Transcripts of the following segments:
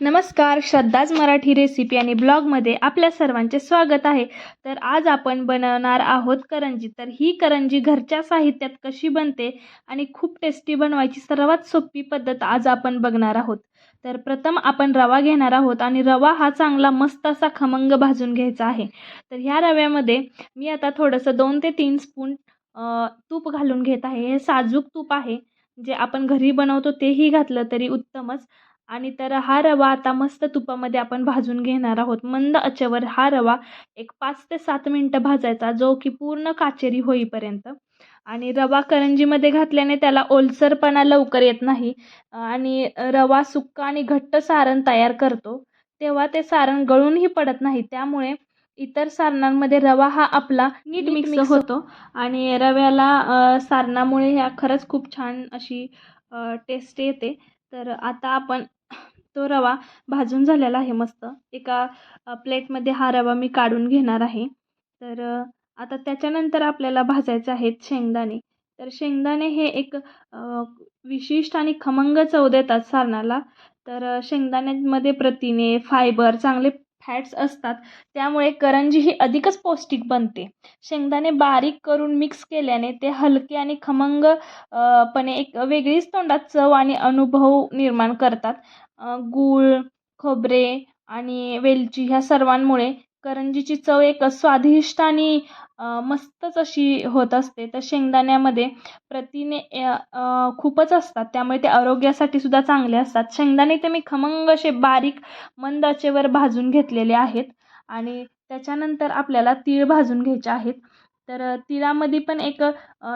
नमस्कार, श्रद्धाज मराठी रेसिपी आणि ब्लॉगमध्ये आपल्या सर्वांचे स्वागत आहे. तर आज आपण बनवणार आहोत करंजी. तर ही करंजी घरच्या साहित्यात कशी बनते आणि खूप टेस्टी बनवायची सर्वात सोपी पद्धत आज आपण बघणार आहोत. तर प्रथम आपण रवा घेणार आहोत आणि रवा हा चांगला मस्त असा खमंग भाजून घ्यायचा आहे. तर ह्या रव्यामध्ये मी आता थोडंसं 2 ते 3 स्पून तूप घालून घेत आहे. हे साजूक तूप आहे, जे आपण घरी बनवतो तेही घातलं तरी उत्तमच. आणि तर हा रवा आता मस्त तुपामध्ये आपण भाजून घेणार आहोत. मंद आचेवर हा रवा एक 5 ते 7 मिनिटं भाजायचा, जो की पूर्ण काचेरी होईपर्यंत. आणि रवा करंजीमध्ये घातल्याने त्याला ओलसरपणा लवकर येत नाही आणि रवा सुक्का आणि घट्ट सारण तयार करतो, तेव्हा ते सारण गळूनही पडत नाही. त्यामुळे इतर सारणांमध्ये रवा हा आपला नीट मिक्स होतो आणि रव्याला सारणामुळे ह्या खरंच खूप छान अशी टेस्ट येते. तर आता आपण तो रवा भाजून झालेला आहे मस्त. एका प्लेटमध्ये हा रवा मी काढून घेणार आहे. तर आता त्याच्यानंतर आपल्याला भाजायचे आहेत शेंगदाणे. तर शेंगदाणे हे एक विशिष्ट आणि खमंग चव देतात सारणाला. तर शेंगदाण्यांमध्ये प्रथिने, फायबर, चांगले फॅट्स असतात. त्यामुळे करंजी ही अधिकच पौष्टिक बनते. शेंगदाणे बारीक करून मिक्स केल्याने ते हलके आणि खमंग पणे एक वेगळीच तोंडात चव आणि अनुभव निर्माण करतात. गूळ, खोबरे आणि वेलची ह्या सर्वांमुळे करंजीची चव एक स्वादिष्ट आणि मस्तच अशी होत असते. तर शेंगदाण्यामध्ये प्रथिने खूपच असतात, त्यामुळे ते आरोग्यासाठी सुद्धा चांगले असतात. शेंगदाणे ते मी खमंग असे बारीक मंद आचेवर भाजून घेतलेले आहेत आणि त्याच्यानंतर आपल्याला तीळ भाजून घ्यायचे आहेत. तर तिळामध्ये पण एक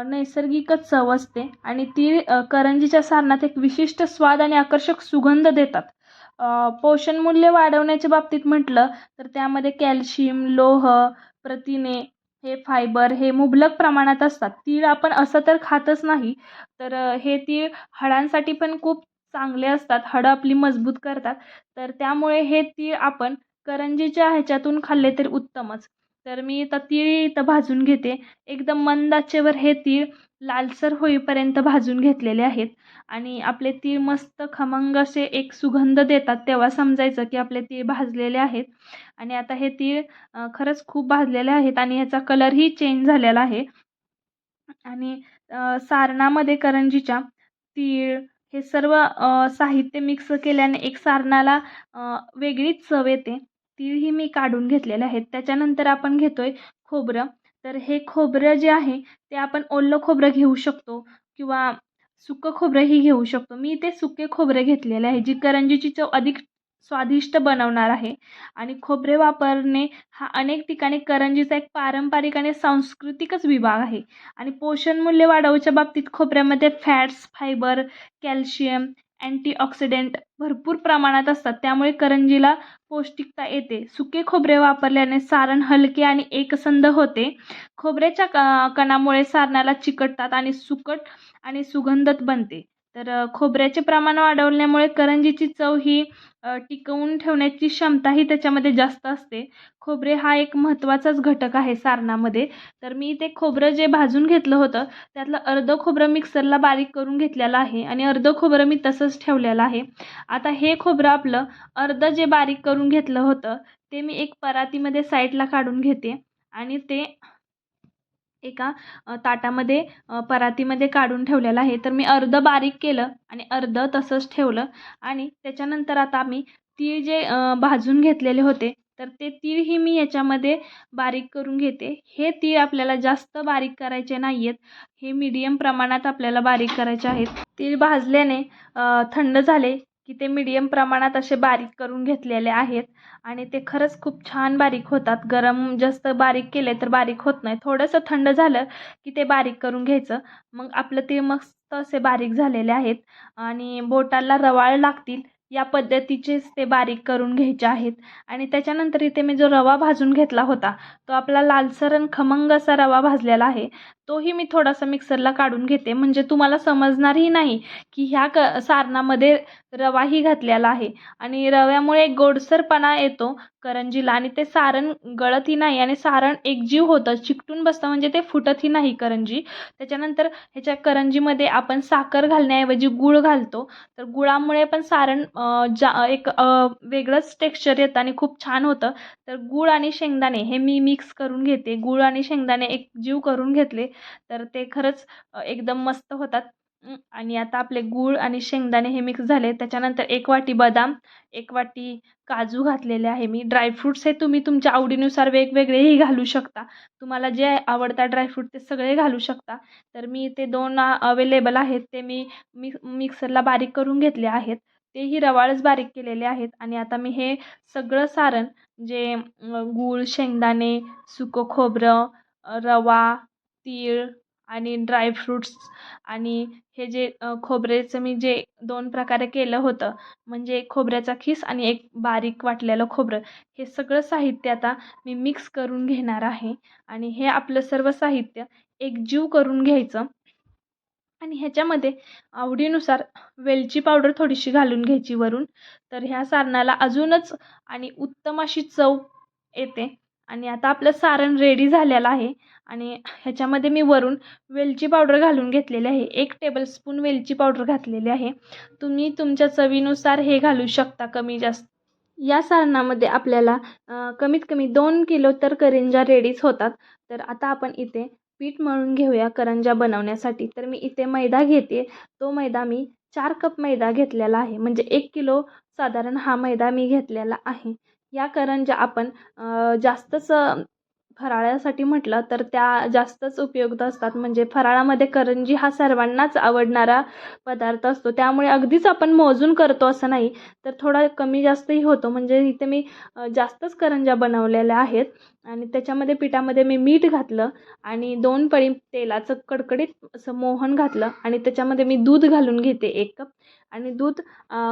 नैसर्गिकच चव असते आणि तीळ करंजीच्या सारणात एक विशिष्ट स्वाद आणि आकर्षक सुगंध देतात. पोषण मूल्य वाढवण्याच्या बाबतीत म्हटलं तर त्यामध्ये कॅल्शियम, लोह, प्रथिने, हे फायबर हे मुबलक प्रमाणात असतात. तीळ आपण असं तर खातच नाही, तर हे तीळ हाडांसाठी पण खूप चांगले असतात. हाडं आपली मजबूत करतात. तर त्यामुळे हे तीळ आपण करंजीच्या ह्याच्यातून खाल्ले तरी उत्तमच. तर मी आता तीळ इथं भाजून घेते. एकदम मंद आचेवर हे तीळ लालसर होईपर्यंत भाजून घेतलेले आहेत आणि आपले तीळ मस्त खमंग असे एक सुगंध देतात, तेव्हा समजायचं की आपले तीळ भाजलेले आहेत. आणि आता हे तीळ खरंच खूप भाजलेले आहेत आणि ह्याचा कलरही चेंज झालेला आहे. आणि सारणामध्ये करंजीच्या तीळ हे सर्व साहित्य मिक्स केल्याने एक सारणाला वेगळीच चव येते. तीळही मी काढून घेतलेले आहेत. त्याच्यानंतर आपण घेतोय खोबरं. तर हे खोबरं जे आहे ते आपण ओलं खोबरं घेऊ शकतो किंवा सुकं खोबरंही घेऊ शकतो. मी ते सुके खोबरे घेतलेले आहे, जी करंजीची चव अधिक स्वादिष्ट बनवणार आहे. आणि खोबरे वापरणे हा अनेक ठिकाणी करंजीचा एक पारंपरिक आणि सांस्कृतिकच विभाग आहे. आणि पोषण मूल्य वाढवण्याच्या बाबतीत खोबऱ्यामध्ये फॅट्स, फायबर, कॅल्शियम, अँटीऑक्सिडंट भरपूर प्रमाणात असतात. त्यामुळे करंजीला पौष्टिकता येते. सुके खोबरे वापरल्याने सारण हलके आणि एकसंध होते. खोबऱ्याच्या कणामुळे सारणाला चिकटतात आणि सुकट आणि सुगंधत बनते. तर खोबऱ्याचे प्रमाण वाढवल्यामुळे करंजीची चव ही टिकवून ठेवण्याची क्षमताही त्याच्यामध्ये जास्त असते. खोबरे हा एक महत्त्वाचाच घटक आहे सारणामध्ये. तर मी ते खोबरं जे भाजून घेतलं होतं त्यातलं अर्धं खोबरं मिक्सरला बारीक करून घेतलेलं आहे आणि अर्धं खोबरं मी तसंच ठेवलेलं आहे. आता हे खोबरं आपलं अर्धं जे बारीक करून घेतलं होतं ते मी एक परातीमध्ये साईडला काढून घेते आणि ते एका ताटामध्ये परातीमध्ये काढून ठेवलेलं आहे. तर मी अर्धं बारीक केलं आणि अर्धं तसंच ठेवलं. आणि त्याच्यानंतर आता मी तीळ जे भाजून घेतलेले होते तर ते तीळही मी याच्यामध्ये बारीक करून घेते. हे तीळ आपल्याला जास्त बारीक करायचे नाही आहेत, हे मीडियम प्रमाणात आपल्याला बारीक करायचे आहेत. तीळ भाजल्याने थंड झाले की ते मीडियम प्रमाणात असे बारीक करून घेतलेले आहेत आणि ते खरंच खूप छान बारीक होतात. गरम जास्त बारीक केले तर बारीक होत नाही. थोडंसं थंड झालं की ते बारीक करून घ्यायचं. मग आपलं ते मस्त असे बारीक झालेले आहेत आणि बोटाला रवाळ लागतील या पद्धतीचेच ते बारीक करून घ्यायचे आहेत. आणि त्याच्यानंतर इथे मी जो रवा भाजून घेतला होता तो आपला लालसर आणि खमंग असा रवा भाजलेला आहे, तोही मी थोडासा मिक्सरला काढून घेते, म्हणजे तुम्हाला समजणारही नाही की ह्या सारणामध्ये रवाही घातलेला आहे. आणि रव्यामुळे एक गोडसरपणा येतो करंजीला आणि ते सारण गळतही नाही आणि सारण एकजीव होतं, चिकटून बसतं, म्हणजे ते फुटतही नाही करंजी. त्याच्यानंतर ह्याच्या करंजीमध्ये आपण साखर घालण्याऐवजी गूळ घालतो. तर गुळामुळे पण सारण एक वेगळंच टेक्स्चर येतं आणि खूप छान होतं. तर गूळ आणि शेंगदाणे हे मी मिक्स करून घेते. गूळ आणि शेंगदाणे एकजीव करून घेतले तर ते खरंच एकदम मस्त होतात. आणि आता आपले गूळ आणि शेंगदाणे हे मिक्स झाले. त्याच्यानंतर 1 वाटी बदाम, 1 वाटी काजू घातलेले आहे मी. ड्रायफ्रुट्स हे तुम्ही तुमच्या आवडीनुसार वेगवेगळेही घालू शकता. तुम्हाला जे आवडतात ड्रायफ्रूट ते सगळे घालू शकता. तर मी ते 2 अवेलेबल आहेत ते मी मिक्सरला बारीक करून घेतले आहेत. तेही रवाळच बारीक केलेले आहेत आणि आता मी हे सगळं सारण जे गूळ, शेंगदाणे, सुकं खोबरं, रवा, तीळ आणि ड्रायफ्रुट्स आणि हे जे खोबरेचं मी जे 2 प्रकारे केलं होतं, म्हणजे एक खोबऱ्याचा खीस आणि एक बारीक वाटलेलं खोबरं, हे सगळं साहित्य आता मी मिक्स करून घेणार आहे आणि हे आपलं सर्व साहित्य एकजीव करून घ्यायचं. आणि ह्याच्यामध्ये आवडीनुसार वेलची पावडर थोडीशी घालून घ्यायची वरून. तर ह्या सारणाला अजूनच आणि उत्तम अशी चव येते. आणि आता आपलं सारण रेडी झालेलं आहे आणि ह्याच्यामध्ये मी वरून वेलची पावडर घालून घेतलेली आहे. 1 टेबलस्पून वेलची पावडर घातलेली आहे. तुम्ही तुमच्या चवीनुसार हे घालू शकता कमी जास्त. या सारणामध्ये आपल्याला कमीत कमी 2 किलो तर करंज्या रेडीच होतात. तर आता आपण इथे पीठ मळून घेऊया करंज्या बनवण्यासाठी. तर मी इथे मैदा घेते. तो मैदा मी 4 कप मैदा घेतलेला आहे. म्हणजे 1 किलो साधारण हा मैदा मी घेतलेला आहे. या करंज्या आपण जास्तच फराळासाठी म्हटलं तर त्या जास्तच उपयुक्त असतात. म्हणजे फराळामध्ये करंजी हा सर्वांनाच आवडणारा पदार्थ असतो. त्यामुळे अगदीच आपण मोजून करतो असं नाही, तर थोडा कमी जास्तही होतो. म्हणजे इथे मी जास्तच करंज्या बनवलेल्या आहेत आणि त्याच्यामध्ये पिठामध्ये मी मीठ घातलं आणि 2 पळी तेलाचं कडकडीत असं मोहन घातलं आणि त्याच्यामध्ये मी दूध घालून घेते 1 कप आणि दूध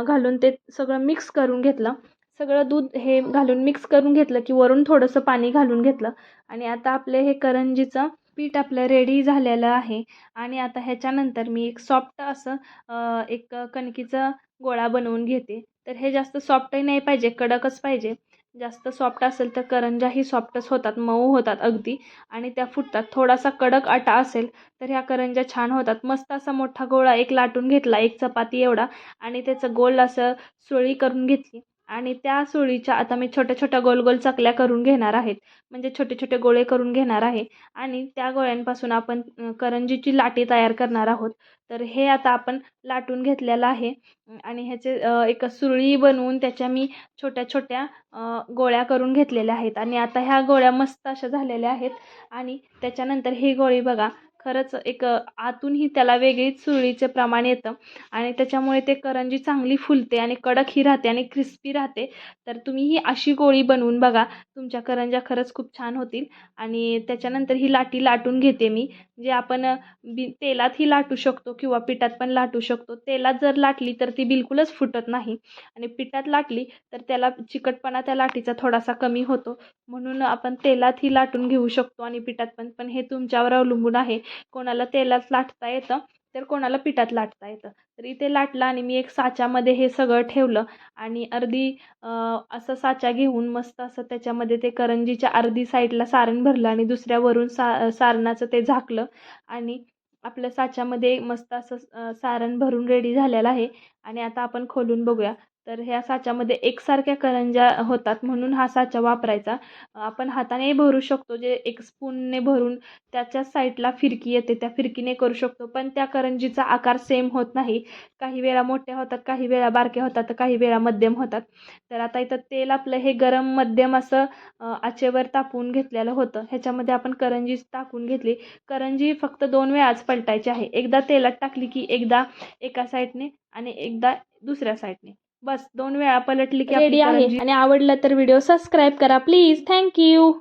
घालून ते सगळं मिक्स करून घेतलं. सगळं दूध हे घालून मिक्स करून घेतलं की वरून थोडंसं पाणी घालून घेतलं आणि आता आपले हे करंजीचं पीठ आपलं रेडी झालेलं आहे. आणि आता ह्याच्यानंतर मी एक सॉफ्ट असं एक कणकीचा गोळा बनवून घेते. तर हे जास्त सॉफ्टही नाही पाहिजे, कडकच पाहिजे. जास्त सॉफ्ट असेल तर करंज्याही सॉफ्टच होतात, मऊ होतात अगदी आणि त्या फुटतात. थोडासा कडक आटा असेल तर ह्या करंज्या छान होतात. मस्त असा मोठा गोळा एक लाटून घेतला, 1 चपाती एवढा आणि त्याचं गोल असं सुरळी करून घेतली आणि त्या सुरळीच्या आता मी छोट्या-छोट्या गोल-गोल चकल्या करून घेणार आहेत. म्हणजे छोटे-छोटे गोळे करून घेणार आहे आणि त्या गोळ्यांपासून आपण करंजीची लाटी तयार करणार आहोत. तर हे आता आपण लाटून घेतलेलं आहे आणि ह्याचे एक सुरळी बनवून त्याच्या मी छोट्या-छोट्या गोळ्या करून घेतलेल्या आहेत आणि आता ह्या गोळ्या मस्त अशा झालेल्या आहेत आणि त्याच्यानंतर ही गोळी बघा खरंच एक आतूनही त्याला वेगळीच सुरळीचे प्रमाण येतं आणि त्याच्यामुळे ते करंजी चांगली फुलते आणि कडकही राहते आणि क्रिस्पी राहते. तर तुम्ही ही अशी गोळी बनवून बघा. तुमच्या करंज्या खरंच खूप छान होतील. आणि त्याच्यानंतर ही लाटी लाटून घेते मी. जे आपण तेलातही लाटू शकतो किंवा पिठात पण लाटू शकतो. तेलात जर लाटली तर ती बिलकुलच फुटत नाही आणि पिठात लाटली तर त्याला चिकटपणा त्या लाटीचा थोडासा कमी होतो. म्हणून आपण तेलातही लाटून घेऊ शकतो आणि पिठात पण. पण हे तुमच्यावर अवलंबून आहे. कोणाला तेलात लाटता येतं तर कोणाला पिठात लाटता येतं. तर इथे लाटलं आणि मी एक साच्यामध्ये हे सगळं ठेवलं आणि अर्धी असं साचा घेऊन मस्त असं त्याच्यामध्ये ते करंजीच्या अर्धी साईडला सारण भरलं आणि दुसऱ्यावरून सारणाचं ते झाकलं आणि आपल्या साच्यामध्ये मस्त असं सारण भरून रेडी झालेलं आहे आणि आता आपण खोलून बघूया. तर ह्या साच्यामध्ये एकसारख्या करंज्या होतात म्हणून हा साचा वापरायचा. आपण हाताने भरू शकतो, जे एक स्पूनने भरून त्याच्याच साईडला फिरकी येते त्या फिरकीने करू शकतो. पण त्या करंजीचा आकार सेम होत नाही. काही वेळा मोठ्या होतात, काही वेळा बारक्या होतात, तर काही वेळा मध्यम होतात. तर आता इथं तेल आपलं हे गरम मध्यम असं आचेवर तापवून घेतलेलं होतं. ह्याच्यामध्ये आपण करंजी टाकून घेतली. करंजी फक्त 2 वेळाच पलटायची आहे. एकदा तेलात टाकली की एकदा एका साईडने आणि एकदा दुसऱ्या साईडने. बस 2 वेळा पलटली की रेडी आहे. आणि आवडलं तर व्हिडिओ सबस्क्राईब करा प्लीज. थँक्यू.